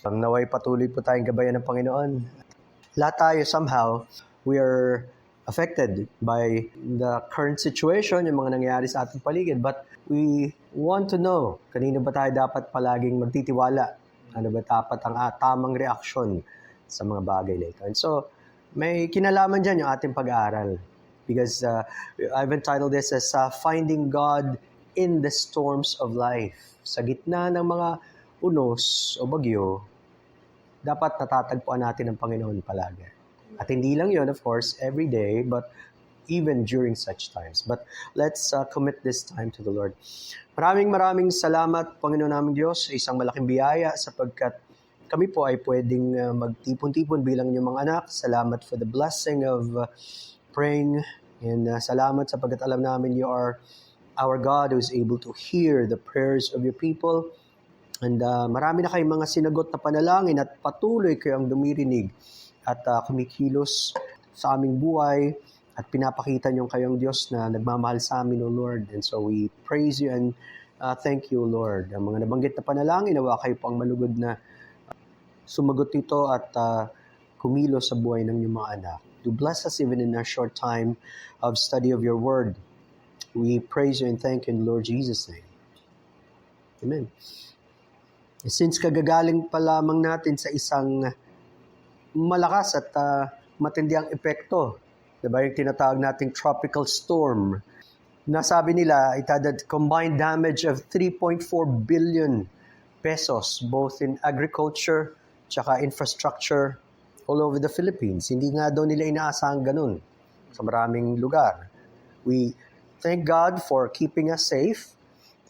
Ang naway patuloy po tayong gabayan ng Panginoon. Lahat tayo somehow, we are affected by the current situation, yung mga nangyayari sa ating paligid. But we want to know, kanino ba tayo dapat palaging magtitiwala? Ano ba dapat ang tamang reaksyon sa mga bagay na ito? And so, may kinalaman dyan yung ating pag-aaral. Because I've entitled this as Finding God in the Storms of Life. Sa gitna ng mga unos o bagyo, dapat natatagpuan natin ang Panginoon palagi. At hindi lang yun, of course, every day, but even during such times. But let's commit this time to the Lord. Maraming salamat, Panginoon naming Diyos, sa isang malaking biyaya sapagkat kami po ay pwedeng magtipon-tipon bilang inyong mga anak. Salamat for the blessing of praying, and salamat sapagkat alam namin you are our God who is able to hear the prayers of your people. And marami na kayong mga sinagot na panalangin at patuloy kayong dumirinig at kumikilos sa aming buhay at pinapakita niyo kayong Diyos na nagmamahal sa amin, O Lord. And so we praise you and thank you, Lord. Ang mga nabanggit na panalangin, nawa kayo pang malugod na sumagot nito at kumilos sa buhay ng inyong mga anak. To bless us even in our short time of study of your word. We praise you and thank you in Lord Jesus' name. Amen. Since kagagaling pa lamang natin sa isang malakas at matinding epekto, diba, yung tinatawag nating tropical storm, nasabi nila it had a combined damage of 3.4 billion pesos, both in agriculture tsaka infrastructure all over the Philippines. Hindi nga daw nila inaasahan ganun sa maraming lugar. We thank God for keeping us safe.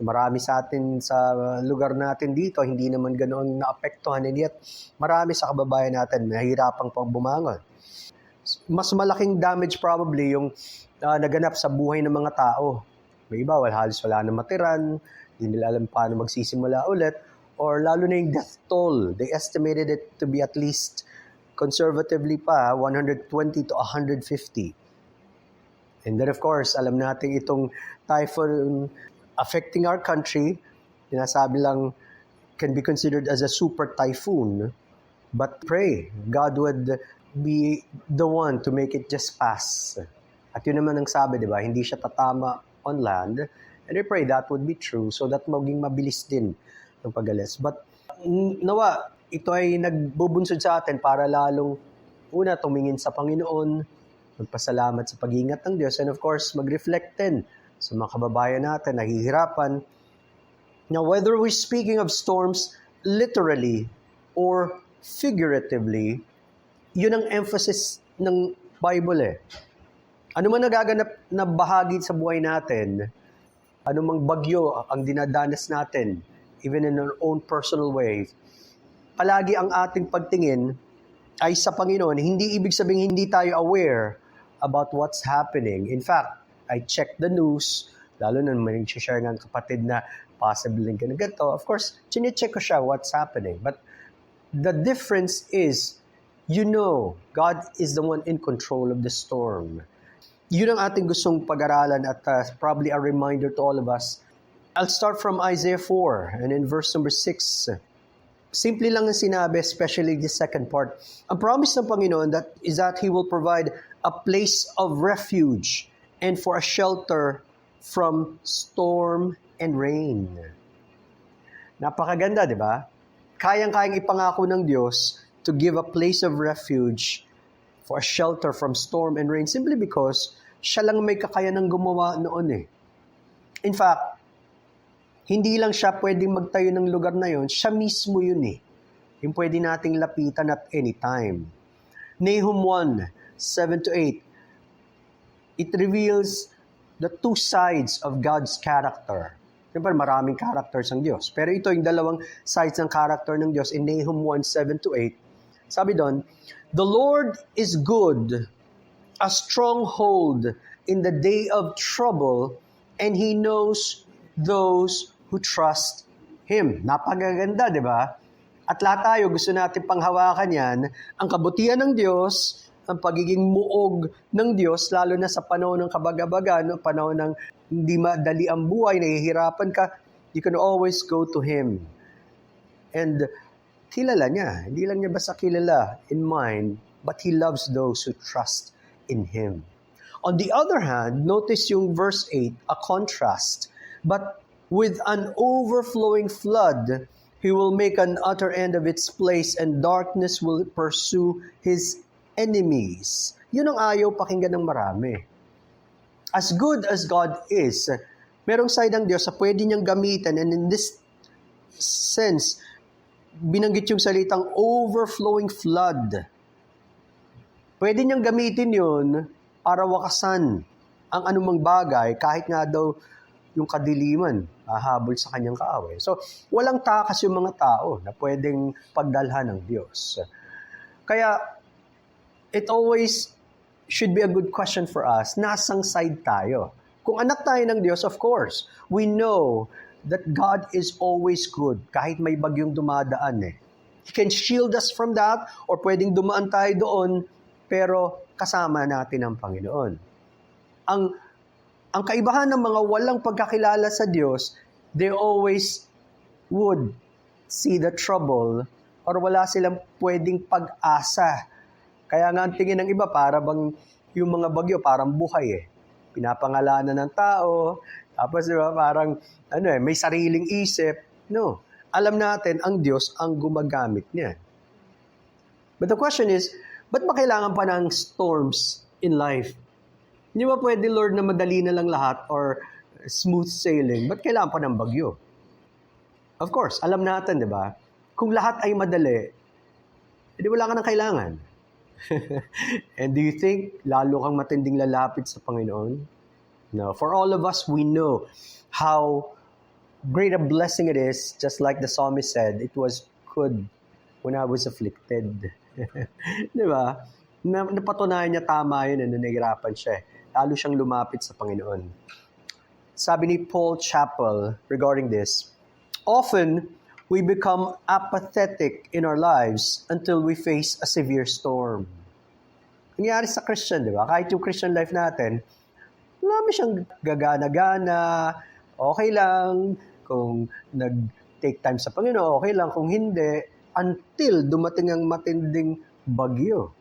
Marami sa atin sa lugar natin dito, hindi naman ganoon naapektuhan, and yet marami sa kababayan natin nahihirapang pang bumangon. Mas malaking damage probably yung naganap sa buhay ng mga tao. May iba, halos wala na matiran, hindi nila alam paano magsisimula ulit, or lalo na yung death toll. They estimated it to be at least, conservatively pa, 120 to 150. And then of course, alam natin itong typhoon affecting our country, sinasabi lang, can be considered as a super typhoon. But pray, God would be the one to make it just pass. At yun naman ang sabi, di ba? Hindi siya tatama on land. And I pray that would be true so that maging mabilis din ang pag-alis. But nawa, ito ay nagbubunsod sa atin para lalong una tumingin sa Panginoon, magpasalamat sa pag-iingat ng Diyos, and of course, mag-reflect din sa mga kababayan natin, nahihirapan. Now, whether we're speaking of storms literally or figuratively, yun ang emphasis ng Bible eh. Ano man nagaganap na bahagi sa buhay natin, ano mang bagyo ang dinadanas natin, even in our own personal ways, palagi ang ating pagtingin ay sa Panginoon. Hindi ibig sabihin hindi tayo aware about what's happening. In fact, I check the news, lalo na may nag-share ng kapatid na possibly ganito. Of course, chine-check ko siya what's happening. But the difference is, you know, God is the one in control of the storm. Yun ang ating gustong pag-aralan at probably a reminder to all of us. I'll start from Isaiah 4 and in verse number 6. Simple lang ang sinabi, especially the second part. Ang promise ng Panginoon is that He will provide a place of refuge and for a shelter from storm and rain. Napakaganda, di ba? Kayang-kayang ipangako ng Diyos to give a place of refuge for a shelter from storm and rain simply because siya lang may kakayanang gumawa noon eh. In fact, hindi lang siya pwedeng magtayo ng lugar na yon, siya mismo yun eh. Yung pwede nating lapitan at any time. Nahum 1, 7-8, it reveals the two sides of God's character. Siyempre, maraming characters ng Diyos. Pero ito yung dalawang sides ng character ng Diyos in Nahum 1, 7-8. Sabi doon, the Lord is good, a stronghold in the day of trouble, and He knows those who trust Him. Napakaganda, di ba? At lahat tayo gusto natin panghawakan yan, ang kabutihan ng Diyos, ang pagiging muog ng Diyos, lalo na sa panahon ng kabagabagan, no? Panahon ng hindi madali ang buhay, nahihirapan ka, you can always go to Him. And kilala niya. Hindi lang niya basta kilala in mind, but He loves those who trust in Him. On the other hand, notice yung verse 8, a contrast. But with an overflowing flood, He will make an utter end of its place, and darkness will pursue His enemies. Yun ang ayaw pakinggan ng marami. As good as God is, merong side ng Diyos sa pwede niyang gamitan, and in this sense, binanggit yung salitang overflowing flood. Pwede niyang gamitin yun para wakasan ang anumang bagay, kahit nga daw yung kadiliman hahabol sa kanyang kaaway. So, walang takas yung mga tao na pwedeng pagdalhan ng Diyos. Kaya, it always should be a good question for us, nasang side tayo? Kung anak tayo ng Diyos, of course, we know that God is always good, kahit may bagyong dumadaan eh. He can shield us from that, or pwedeng dumaan tayo doon, pero kasama natin ang Panginoon. Ang kaibahan ng mga walang pagkakilala sa Diyos, they always would see the trouble, or wala silang pwedeng pag-asa. Kaya nga ang tingin ng iba, para bang yung mga bagyo, parang buhay eh. Pinapangalanan ng tao, tapos diba, parang may sariling isip. No. Alam natin, ang Diyos ang gumagamit niya. But the question is, ba't ba kailangan pa ng storms in life? Hindi ba pwede, Lord, na madali na lang lahat or smooth sailing? Ba't kailangan pa ng bagyo? Of course, alam natin, di ba? Kung lahat ay madali, edi wala ka nang kailangan. And do you think lalo kang matinding lalapit sa Panginoon? No. For all of us, we know how great a blessing it is, just like the psalmist said, it was good when I was afflicted. Di ba? Napatunayan niya tama yun, nahihirapan siya. Lalo siyang lumapit sa Panginoon. Sabi ni Paul Chappell regarding this, often we become apathetic in our lives until we face a severe storm. Nangyari sa Christian, di ba? Kahit yung Christian life natin, marami siyang gagana-gana, okay lang, kung nag-take time sa Panginoon, okay lang, kung hindi, until dumating ang matinding bagyo.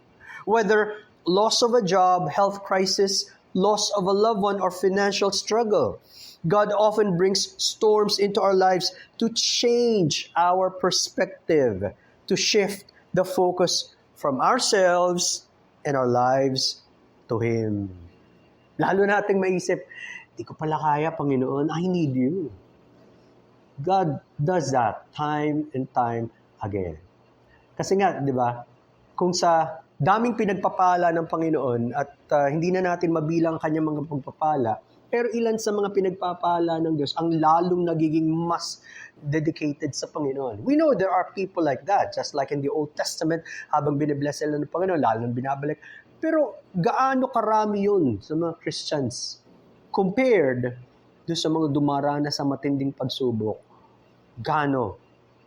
Whether loss of a job, health crisis, loss of a loved one, or financial struggle, God often brings storms into our lives to change our perspective, to shift the focus from ourselves and our lives to Him. Lalo nating maisip, di ko pala kaya, Panginoon, I need you. God does that time and time again. Kasi nga, di ba, kung sa daming pinagpapala ng Panginoon at hindi na natin mabilang kanyang mga pagpapala, pero ilan sa mga pinagpapala ng Diyos ang lalong nagiging mas dedicated sa Panginoon. We know there are people like that, just like in the Old Testament, habang binibless sila ng Panginoon, lalong binabalik. Pero gaano karami yun sa mga Christians compared doon sa mga dumarana sa matinding pagsubok, gaano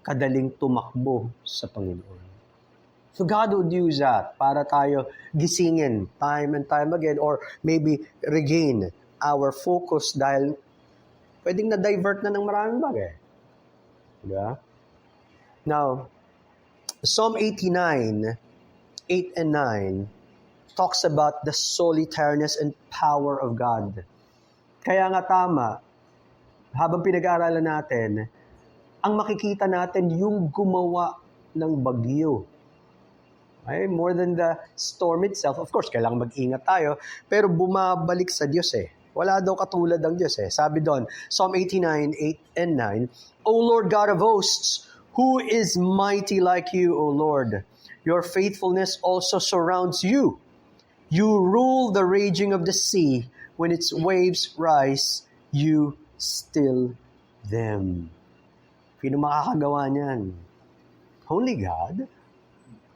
kadaling tumakbo sa Panginoon. So God would use that para tayo gisingin time and time again, or maybe regain our focus dahil pwedeng na-divert na ng maraming bagay. Diba? Now, Psalm 89, 8 and 9 talks about the solitariness and power of God. Kaya nga tama, habang pinag-aaralan natin, ang makikita natin yung gumawa ng bagyo. Okay? More than the storm itself, of course, kailangan mag-ingat tayo, pero bumabalik sa Diyos eh. Wala daw katulad ng Diyos eh. Sabi doon, Psalm 89, 8 and 9, O Lord God of hosts, who is mighty like you, O Lord? Your faithfulness also surrounds you. You rule the raging of the sea. When its waves rise, you still them. Sino makakagawa niyan? Only God.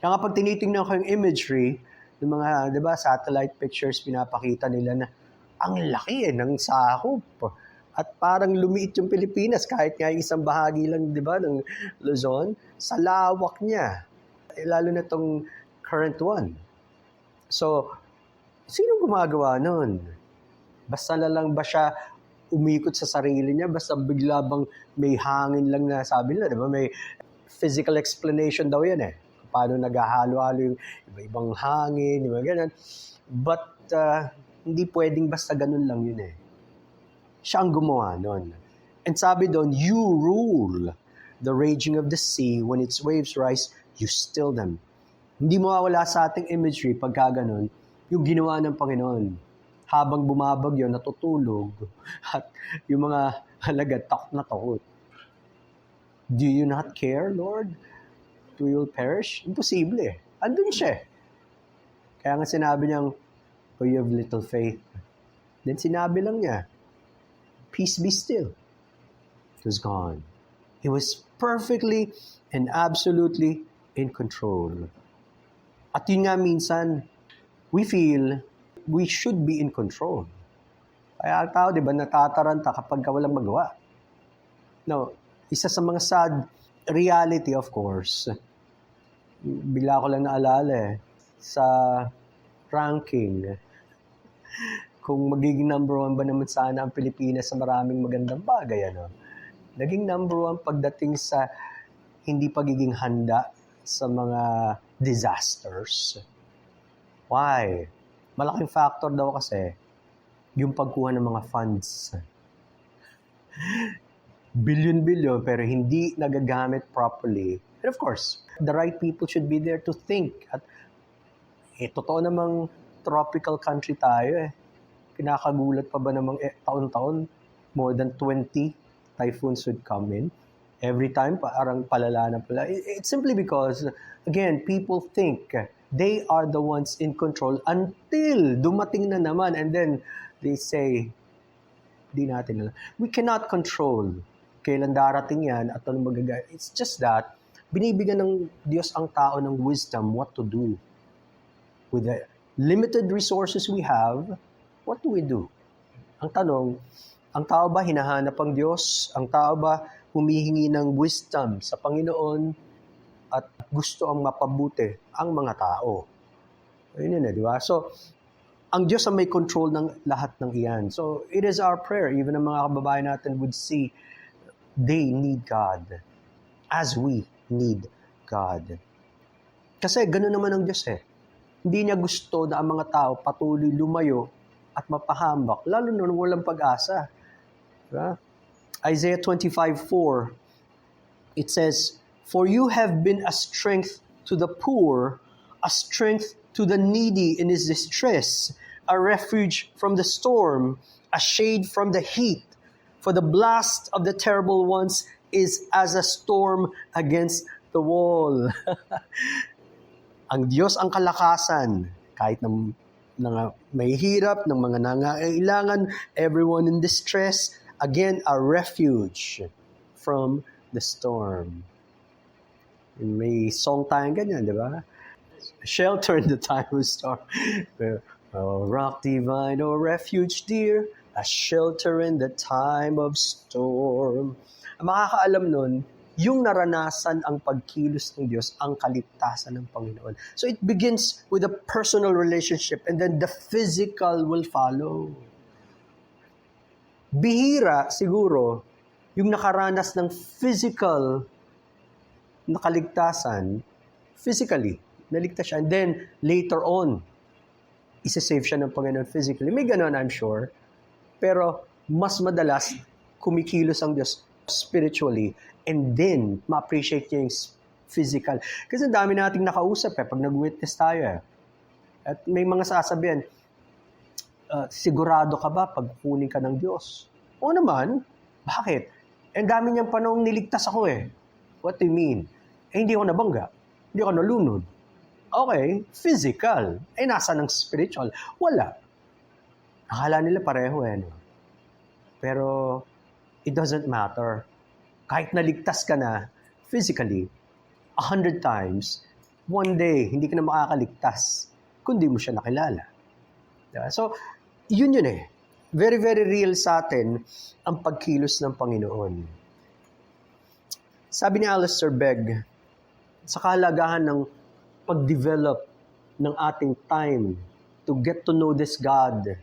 Kaya kapag tinitingnan ko yung imagery ng mga, di ba, satellite pictures, pinapakita nila na ang laki ng sakop. At parang lumiit yung Pilipinas, kahit nga yung isang bahagi lang, di ba, ng Luzon, sa lawak niya. Lalo na itong current one. So, sino gumagawa nun? Basta na lang ba siya umikot sa sarili niya? Basta bigla bang may hangin lang na, sabi nila, di ba, may physical explanation daw yan eh. Paano naghahalo-halo yung iba-ibang hangin, yung mga ganun. But hindi pwedeng basta ganun lang yun eh. Siya ang gumawa nun. And sabi doon, you rule the raging of the sea. When its waves rise, you still them. Hindi mawawala sa ating imagery pagka ganun, yung ginawa ng Panginoon. Habang bumabagyo, natutulog, at yung mga halaga, takot na takot. Do you not care, Lord? Do you perish? Imposible eh. Andun siya. Kaya nga sinabi niyang, oh, you have little faith. Then sinabi lang niya, peace be still. It was gone. He was perfectly and absolutely in control. At yun nga minsan, we feel we should be in control. Kaya ang tao, di ba, natataranta kapag walang magawa. Now, isa sa mga sad reality, of course, bigla ko lang naalala sa ranking, kung magiging number 1 ba naman sana ang Pilipinas sa maraming magandang bagay, ano? Naging number 1 pagdating sa hindi pagiging handa sa mga disasters. Why? Malaking factor daw kasi yung pagkuha ng mga funds. Billion pero hindi nagagamit properly. And of course, the right people should be there to think. At totoo namang tropical country tayo eh. Kinakagulat pa ba namang taon-taon more than 20 typhoons would come in. Every time, parang palala na pala. It's simply because, again, people think they are the ones in control until dumating na naman and then they say, di natin alam. We cannot control kailan darating yan at anong magagaya. It's just that, binibigyan ng Diyos ang tao ng wisdom what to do. With the limited resources we have, what do we do? Ang tanong, ang tao ba hinahanap ang Diyos? Ang tao ba humihingi ng wisdom sa Panginoon at gusto ang mapabuti ang mga tao? Ayun yun, di ba? So, ang Diyos ang may control ng lahat ng iyan. So, it is our prayer. Even ang mga kababayan natin would see they need God as we need God. Kasi gano'n naman ang Diyos eh. Hindi niya gusto na ang mga tao patuloy lumayo at mapahambak, lalo na walang pag-asa. Diba? Isaiah 25:4, it says, "For you have been a strength to the poor, a strength to the needy in his distress, a refuge from the storm, a shade from the heat. For the blast of the terrible ones is as a storm against the wall." Ang Diyos ang kalakasan, kahit ng may hirap, ng mga nangangailangan, everyone in distress, again, a refuge from the storm. May song tayong ganyan, di ba? Shelter in the time of storm. Oh, rock divine, oh refuge dear, a shelter in the time of storm. Ang makakaalam nun, yung naranasan ang pagkilos ng Diyos, ang kaligtasan ng Panginoon. So it begins with a personal relationship and then the physical will follow. Bihira siguro yung nakaranas ng physical na kaligtasan, physically, naligtas siya. And then later on, isa-save siya ng Panginoon physically. May ganun, I'm sure. Pero mas madalas, kumikilos ang Diyos spiritually and then ma-appreciate niya yung physical. Kasi ang dami nating nakausap pag nag-witness tayo At may mga sasabihan, sigurado ka ba pag kunin ka ng Diyos? O naman, bakit? Ang dami niyang panahong niligtas ako What do you mean? Hindi ako nabangga. Hindi ako nalunod. Okay, physical. Nasa ng spiritual? Wala. Akala nila pareho no? Pero, it doesn't matter. Kahit naligtas ka na, physically, 100 times, one day, hindi ka na makakaligtas kundi mo siya nakilala. Diba? So, yun Very, very real sa atin ang pagkilos ng Panginoon. Sabi ni Alistair Begg, sa kahalagahan ng pag-develop ng ating time to get to know this God,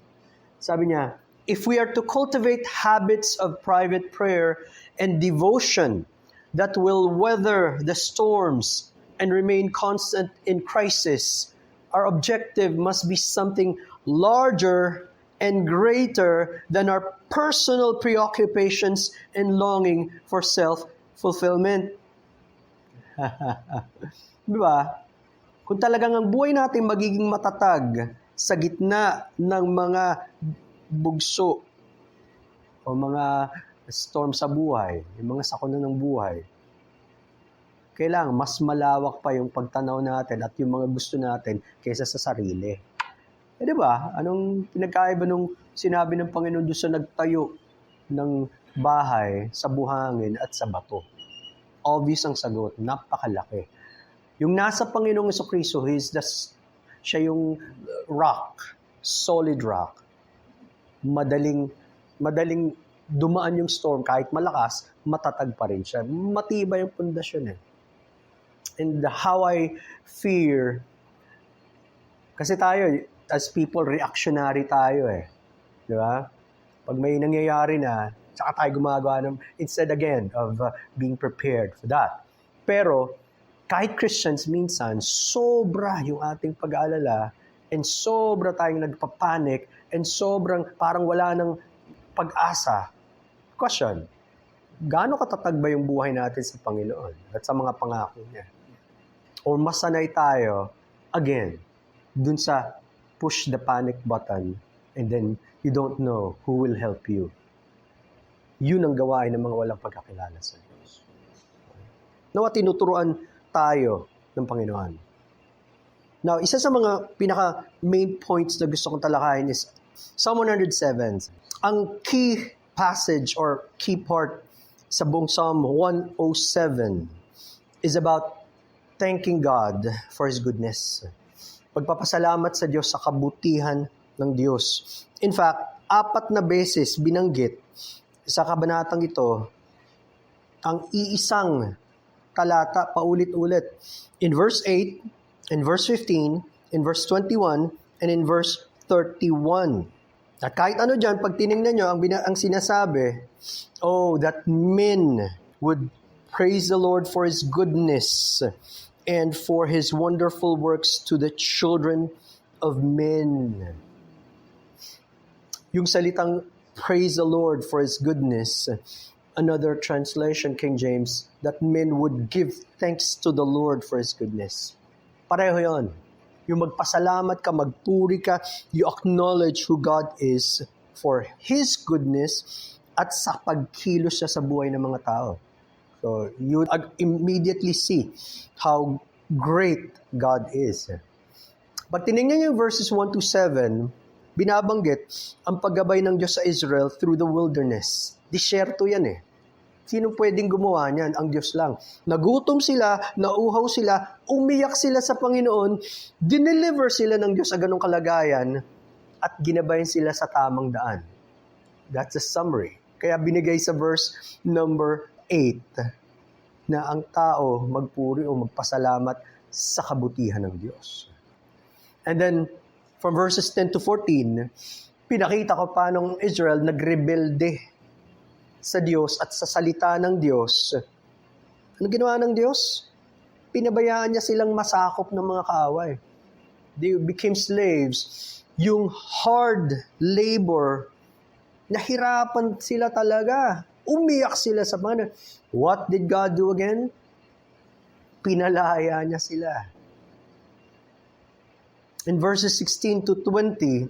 sabi niya, if we are to cultivate habits of private prayer and devotion, that will weather the storms and remain constant in crisis. Our objective must be something larger and greater than our personal preoccupations and longing for self-fulfillment. Di ba? Kung talagang ang buhay natin magiging matatag sa gitna ng mga bugso o mga storm sa buhay, yung mga sakuna ng buhay, kailangan mas malawak pa yung pagtanaw natin at yung mga gusto natin kaysa sa sarili. Di ba? Anong pinagkaiba nung sinabi ng Panginoon doon sa nagtayo ng bahay sa buhangin at sa bato? Obvious ang sagot, napakalaki. Yung nasa Panginoong Jesucristo, siya yung rock, solid rock. Madaling dumaan yung storm, kahit malakas, matatag pa rin siya. Matibay yung pundasyon eh. And how I fear, kasi tayo, as people, reactionary tayo eh. Di ba? Pag may nangyayari na, saka tayo gumagawa instead again of being prepared for that. Pero, kahit Christians, minsan, sobra yung ating pag-aalala and sobra tayong nagpapanik and sobrang parang wala ng pag-asa. Question, gaano katatag ba yung buhay natin sa Panginoon at sa mga pangako niya? O masanay tayo, again, dun sa push the panic button and then you don't know who will help you. Yun ang gawain ng mga walang pagkakilala sa Diyos. Nawa tinuturuan tayo ng Panginoon. Now, isa sa mga pinaka main points na gusto kong talakayin is Psalm 107. Ang key passage or key part sa buong Psalm 107 is about thanking God for His goodness. Pagpapasalamat sa Diyos sa kabutihan ng Diyos. In fact, 4 na beses binanggit sa kabanatang ito ang iisang talata paulit-ulit. In verse 8, in verse 15, in verse 21, and in verse 31. At kahit ano dyan, pag tinignan nyo, ang sinasabi, that men would praise the Lord for His goodness and for His wonderful works to the children of men. Yung salitang praise the Lord for His goodness, another translation, King James, that men would give thanks to the Lord for His goodness. Pareho yon. Yung magpasalamat ka, magpuri ka, you acknowledge who God is for His goodness at sa pagkilos niya sa buhay ng mga tao. So, you immediately see how great God is. Pag tinignan niyo yung verses 1 to 7, binabanggit ang paggabay ng Diyos sa Israel through the wilderness. Disyerto yan eh. Sino pwedeng gumawa niyan? Ang Diyos lang. Nagutom sila, nauhaw sila, umiyak sila sa Panginoon, dineliver sila ng Diyos sa ganong kalagayan, at ginabayan sila sa tamang daan. That's a summary. Kaya binigay sa verse number 8 na ang tao magpuri o magpasalamat sa kabutihan ng Diyos. And then, from verses 10 to 14, pinakita ko paano Israel nagrebelde sa Diyos at sa salita ng Diyos. Ano ginawa ng Diyos? Pinabayaan niya silang masakop ng mga kaaway. They became slaves. Yung hard labor, nahirapan sila talaga. Umiyak sila sa Panginoon. What did God do again? Pinalaya niya sila. In verses 16 to 20,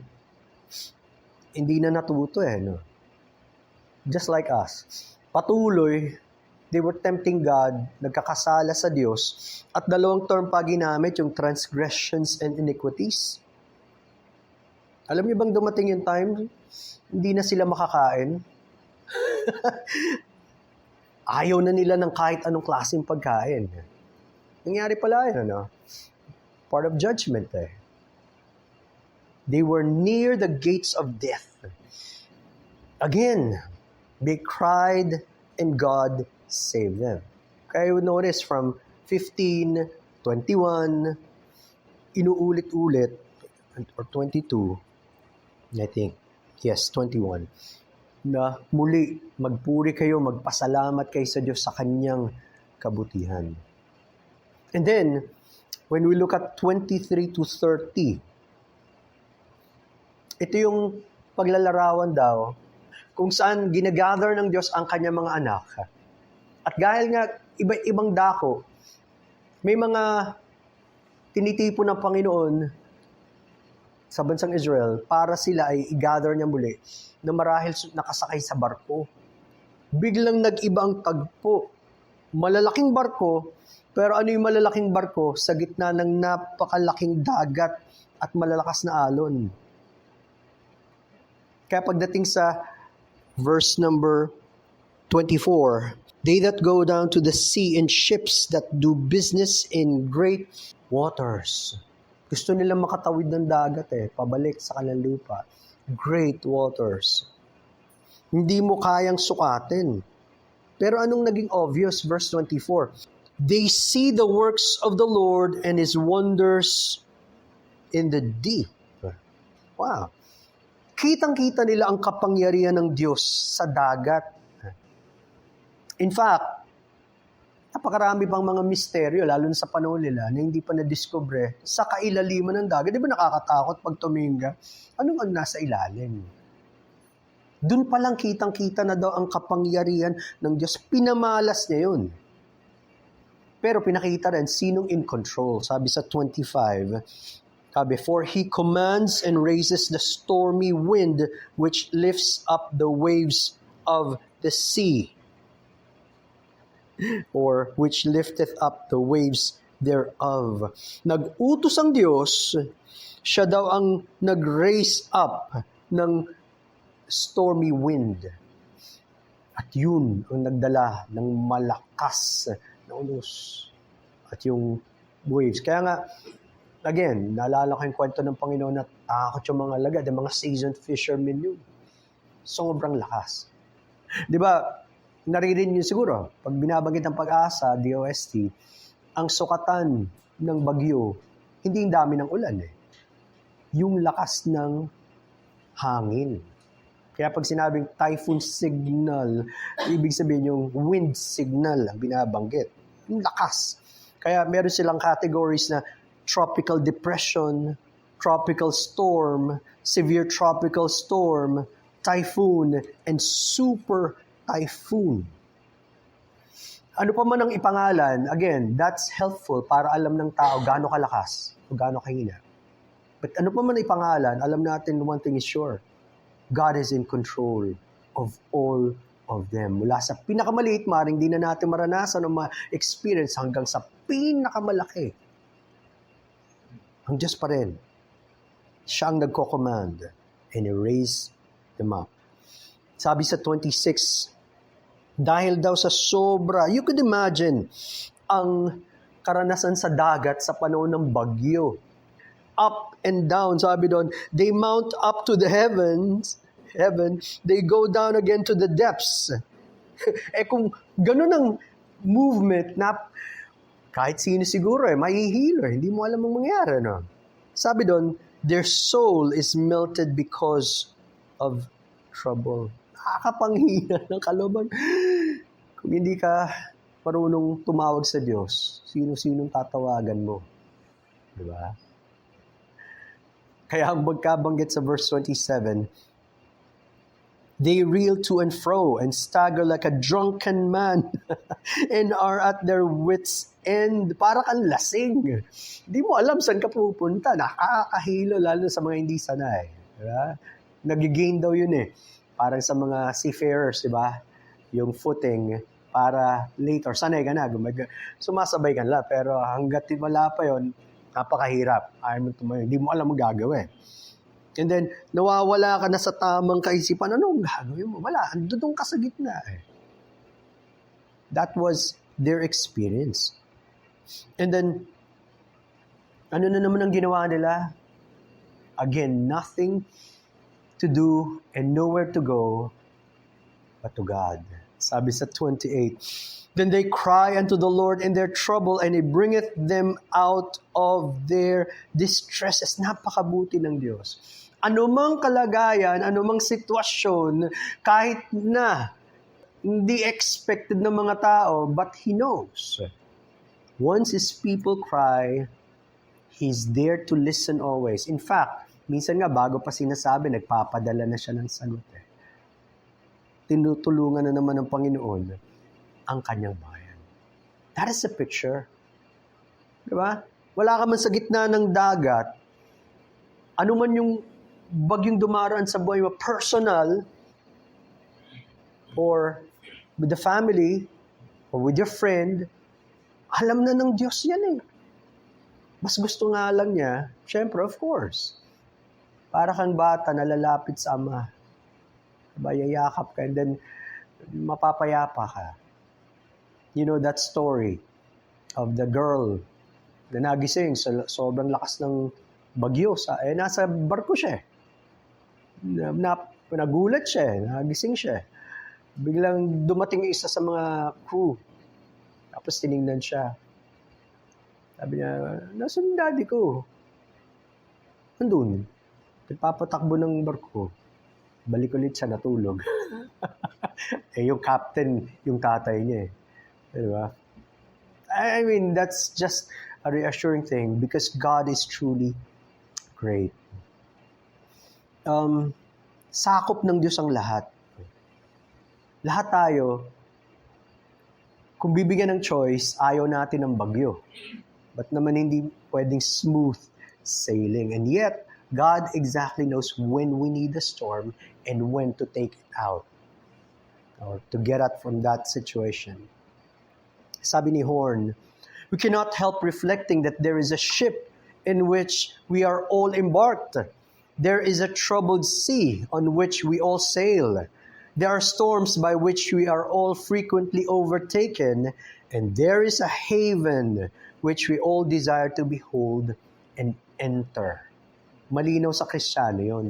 hindi na natuto no? Just like us. Patuloy, they were tempting God, nagkakasala sa Diyos, at dalawang term pa ginamit, yung transgressions and iniquities. Alam niyo bang dumating yung time, hindi na sila makakain? Ayaw na nila ng kahit anong klaseng pagkain. Nangyari pala yun, Part of judgment They were near the gates of death. Again, they cried and God saved them. Kaya you notice from 15, 21, inuulit-ulit, or 22, I think, yes, 21, na muli, magpuri kayo, magpasalamat kayo sa Diyos sa Kanyang kabutihan. And then, when we look at 23 to 30, ito yung paglalarawan daw kung saan ginagather ng Diyos ang kanyang mga anak. At dahil nga iba-ibang dako, may mga tinitipon ng Panginoon sa bansang Israel para sila ay i-gather niya muli na marahil nakasakay sa barko. Biglang nag-iba ang tagpo. Malalaking barko, pero ano yung malalaking barko? Sa gitna ng napakalaking dagat at malalakas na alon. Kaya pagdating sa verse number 24, they that go down to the sea in ships that do business in great waters. Gusto nilang makatawid ng dagat pabalik sa kanilang lupa. Great waters. Hindi mo kayang sukatin. Pero anong naging obvious? Verse 24, they see the works of the Lord and His wonders in the deep. Wow. Kitang-kita nila ang kapangyarihan ng Diyos sa dagat. In fact, napakarami pang mga misteryo, lalo na sa panahon nila, na hindi pa na-discover sa kailaliman ng dagat. Di ba nakakatakot pag tumingin ka? Anong ang nasa ilalim? Doon palang kitang-kita na daw ang kapangyarihan ng Diyos. Pinamalas niya yun. Pero pinakita rin, sinong in control? Sabi sa 25, before He commands and raises the stormy wind which lifts up the waves of the sea, or which lifteth up the waves thereof. Nag-utos ang Diyos, siya daw ang nag-raise up ng stormy wind. At yun ang nagdala ng malakas na unos at yung waves. Kaya nga, again, naalala ko yung kwento ng Panginoon na takot yung mga alagad, yung mga seasoned fishermen yun. Sobrang lakas. Di ba, naririnig niyo siguro, pag binabanggit ng Pag-asa, DOST, ang sukatan ng bagyo, hindi yung dami ng ulan yung lakas ng hangin. Kaya pag sinabing typhoon signal, ibig sabihin yung wind signal ang binabanggit. Yung lakas. Kaya meron silang categories na tropical depression, tropical storm, severe tropical storm, typhoon, and super typhoon. Ano pa man ang ipangalan, again, that's helpful para alam ng tao gaano kalakas o gaano kahina. But ano pa man ang ipangalan, alam natin one thing is sure. God is in control of all of them. Mula sa pinakamaliit, maring di na natin maranasan o ma-experience hanggang sa pinakamalaki. Ang Diyos pa rin. Siya ang nagko-command and He raised them up. Sabi sa 26, dahil daw sa sobra, you could imagine ang karanasan sa dagat sa panahon ng bagyo. Up and down, sabi doon, they mount up to the heaven, they go down again to the depths. Kung ganun ang movement na kahit sino siguro mahihilo, hindi mo alam ang mangyari, no? Sabi doon, their soul is melted because of trouble. Nakakapanghina ng kalooban. Kung hindi ka marunong tumawag sa Diyos, sino-sinong tatawagan mo? Diba? Kaya ang magkabanggit sa verse 27, they reel to and fro and stagger like a drunken man and are at their wits' end. Para kang lasing. Hindi mo alam saan ka pupunta. Nakakahilo lalo sa mga hindi sanay. Diba? Nagigain daw yun Parang sa mga seafarers, di ba? Yung footing para later, sanay ka na, sumasabay ka na. Pero hanggat wala pa yun, napakahirap. Ayaw mo tumayo. Hindi mo alam ang gagawin. And then, nawawala ka na sa tamang kaisipan. Ano ang gagawin mo? Wala. Andun ka sa gitna That was their experience. And then, ano na naman ang ginawa nila? Again, nothing to do and nowhere to go but to God. Sabi sa 28, then they cry unto the Lord in their trouble and He bringeth them out of their distresses. Napakabuti ng Diyos. Anumang kalagayan, anumang sitwasyon, kahit na Hindi expected ng mga tao, but He knows. Once His people cry, He's there to listen always. In fact, minsan nga bago pa sinasabi, nagpapadala na siya ng sagot. Tinutulungan na naman ng Panginoon ang kanyang bayan. That is a picture. Diba? Wala ka man sa gitna ng dagat, ano man yung bagyong dumaraan sa buhay mo, personal, or with the family, or with your friend, alam na ng Diyos yan eh. Mas gusto nga lang niya, syempre, of course, para kang bata na lalapit sa Ama. Diba, yayakap ka, and then mapapayapa ka. You know that story of the girl na nagising sa sobrang lakas ng bagyo. Nasa barko siya. Nagulat siya, nagising siya. Biglang dumating isa sa mga crew. Tapos tiningnan siya. Sabi niya, nasan yung daddy ko? Nandun. Nagpapatakbo ng barko. Balik ulit siya, natulog. Yung captain, yung tatay niya eh. Diba? I mean, that's just a reassuring thing because God is truly great. Sakop ng Diyos ang lahat. Lahat tayo, kung bibigyan ng choice, ayaw natin ng bagyo. But naman hindi pwedeng smooth sailing. And yet, God exactly knows when we need a storm and when to take it out or to get out from that situation. Sabi ni Horn, we cannot help reflecting that there is a ship in which we are all embarked. There is a troubled sea on which we all sail. There are storms by which we are all frequently overtaken, and there is a haven which we all desire to behold and enter. Malinaw sa Kristiyano yun.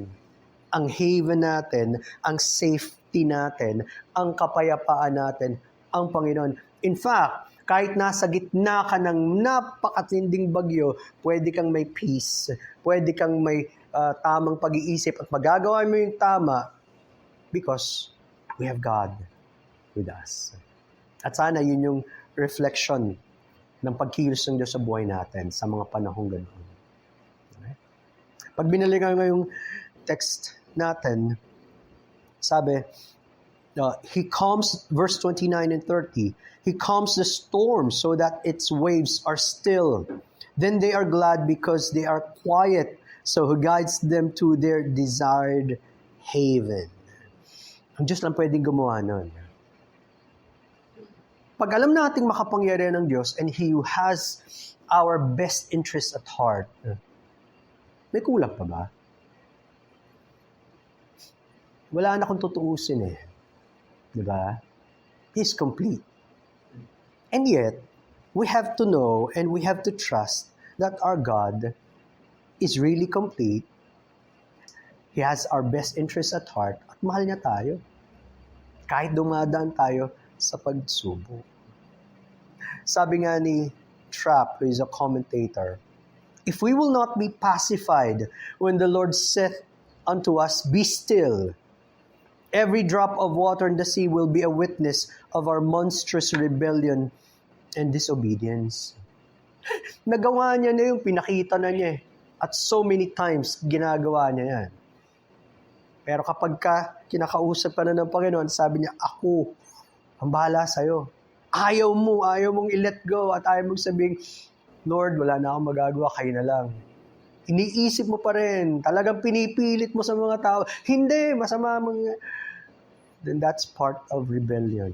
Ang haven natin, ang safety natin, ang kapayapaan natin, ang Panginoon. In fact, kahit nasa gitna ka ng napakatinding bagyo, pwede kang may peace, pwede kang may tamang pag-iisip at magagawa mo yung tama because we have God with us. At sana yun yung reflection ng pagkilos ng Diyos sa buhay natin sa mga panahong ganoon. Okay? Pag binalikan ngayong text natin, sabi, He calms, verse 29 and 30, He calms the storm so that its waves are still. Then they are glad because they are quiet, so He guides them to their desired haven. Ang Diyos lang pwedeng gumawa nun. Pag alam nating makapangyarihan ng Diyos and He who has our best interest at heart, may kulang pa ba? Wala na kung tutuusin eh. Diba? He's complete. And yet, we have to know and we have to trust that our God is really complete. He has our best interest at heart at mahal niya tayo. Kahit dumadaan tayo sa pagsubok. Sabi nga ni Trapp, who is a commentator, if we will not be pacified when the Lord saith unto us, be still, every drop of water in the sea will be a witness of our monstrous rebellion and disobedience. Nagawa niya na yung pinakita na niya eh. At so many times, ginagawa niya yan. Pero kapag kinakausap ka na ng Panginoon, sabi niya, ako, ang bahala sa'yo. Ayaw mong i-let go at ayaw mong sabihin, Lord, wala na akong magagawa, kayo na lang. Iniisip mo pa rin, talagang pinipilit mo sa mga tao, hindi, masama mga... Then that's part of rebellion.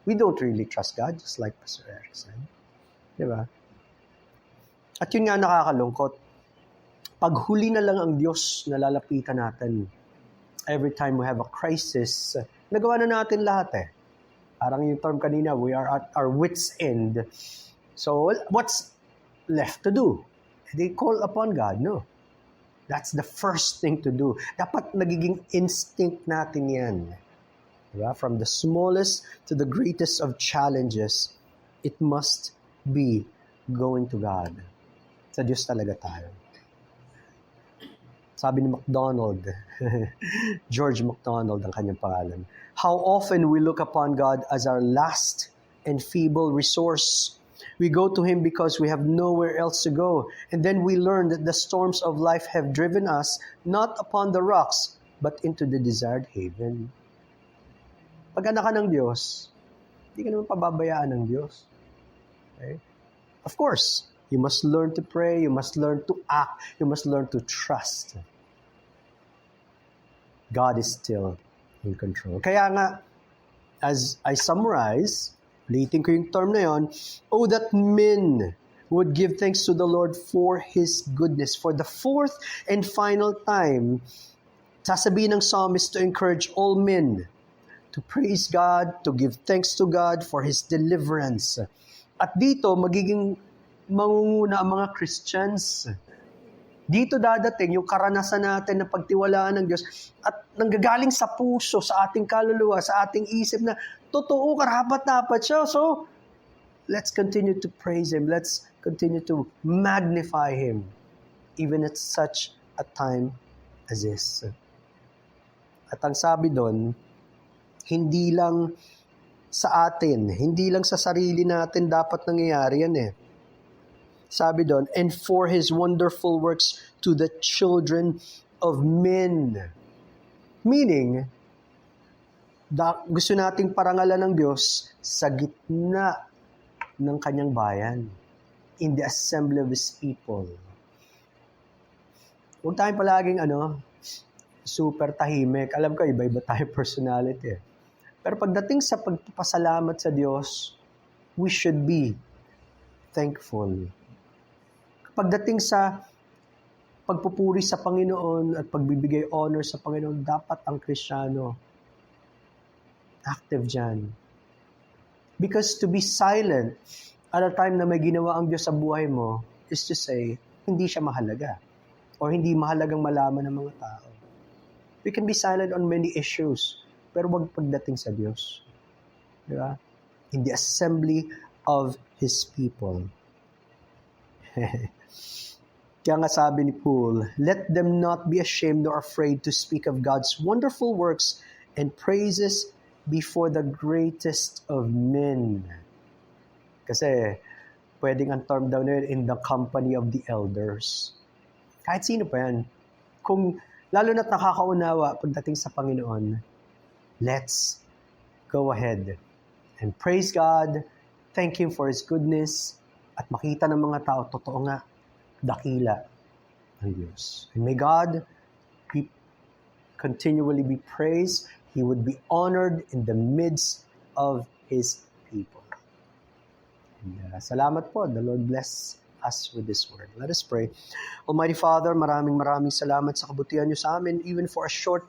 We don't really trust God, just like Pastor Eric said. Diba? At yun nga nakakalungkot. Pag huli na lang ang Diyos na lalapitan natin, every time we have a crisis, nagawa na natin lahat eh. Parang yung term kanina, we are at our wits' end. So, what's left to do? They call upon God, no? That's the first thing to do. Dapat nagiging instinct natin yan. Diba? From the smallest to the greatest of challenges, it must be going to God. Sa Diyos talaga tayo. Sabi ni MacDonald, George MacDonald ang kanyang pangalan. How often we look upon God as our last and feeble resource. We go to Him because we have nowhere else to go. And then we learn that the storms of life have driven us not upon the rocks, but into the desired haven. Pag anak ka ng Diyos, hindi ka naman pababayaan ng Diyos. Okay? Of course, you must learn to pray, you must learn to act, you must learn to trust. God is still in control. Kaya nga, as I summarize, ulitin ko yung term na yon, oh, that men would give thanks to the Lord for His goodness. For the fourth and final time, sasabihin ng psalmist to encourage all men to praise God, to give thanks to God for His deliverance. At dito, magiging mangunguna ang mga Christians. Dito dadating yung karanasan natin na pagtiwalaan ng Diyos at nanggagaling sa puso, sa ating kaluluwa, sa ating isip na totoo, karapat-dapat siya. So, let's continue to praise Him. Let's continue to magnify Him even at such a time as this. At ang sabi doon, hindi lang sa atin, hindi lang sa sarili natin dapat nangyayari yan eh. Sabi doon, and for His wonderful works to the children of men. Meaning, gusto nating parangalan ng Diyos sa gitna ng kanyang bayan, in the assembly of His people. Huwag tayong palaging super tahimik. Alam ko, iba-iba tayo personality. Pero pagdating sa pagpapasalamat sa Diyos, we should be thankful. Pagdating sa pagpupuri sa Panginoon at pagbibigay honor sa Panginoon, dapat ang Kristiyano active dyan. Because to be silent at a time na may ginawa ang Diyos sa buhay mo is to say, hindi siya mahalaga or hindi mahalagang malaman ng mga tao. We can be silent on many issues, pero wag pagdating sa Diyos. Di ba? In the assembly of His people. Kaya nga sabi ni Paul, let them not be ashamed nor afraid to speak of God's wonderful works and praises before the greatest of men. Kasi pwedeng ang term daw na yun, in the company of the elders. Kahit sino pa yan. Kung lalo na't nakakaunawa pagdating sa Panginoon, let's go ahead and praise God, thank Him for His goodness, at makita ng mga tao, totoo nga, dakila ng Diyos. And may God continually be praised. He would be honored in the midst of His people. And, salamat po. The Lord bless us with this word. Let us pray. Almighty Father, maraming salamat sa kabutihan niyo sa amin, even for a short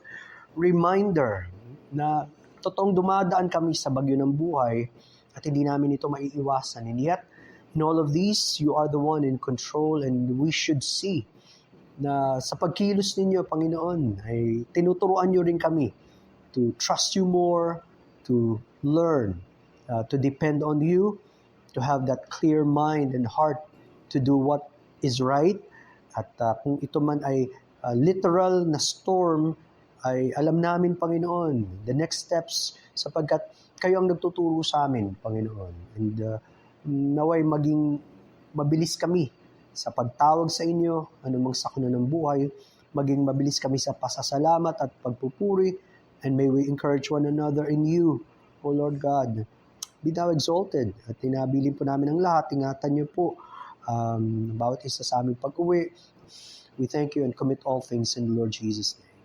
reminder na totoong dumadaan kami sa bagyo ng buhay at hindi namin ito maiiwasan. And yet, in all of these, you are the one in control, and we should see na sa pagkilos ninyo, Panginoon, ay tinuturuan niyo rin kami to trust you more, to learn, to depend on you, to have that clear mind and heart to do what is right. At kung ito man ay literal na storm, ay alam namin, Panginoon, the next steps, sapagkat kayo ang nagtuturo sa amin, Panginoon. And naway maging mabilis kami sa pagtawag sa inyo, anumang sakuna ng buhay, maging mabilis kami sa pasasalamat at pagpupuri, and may we encourage one another in you, O Lord God. Be thou exalted. At tinabilin po namin ang lahat, ingatan niyo po bawat isa sa aming pag-uwi. We thank you and commit all things in the Lord Jesus' name.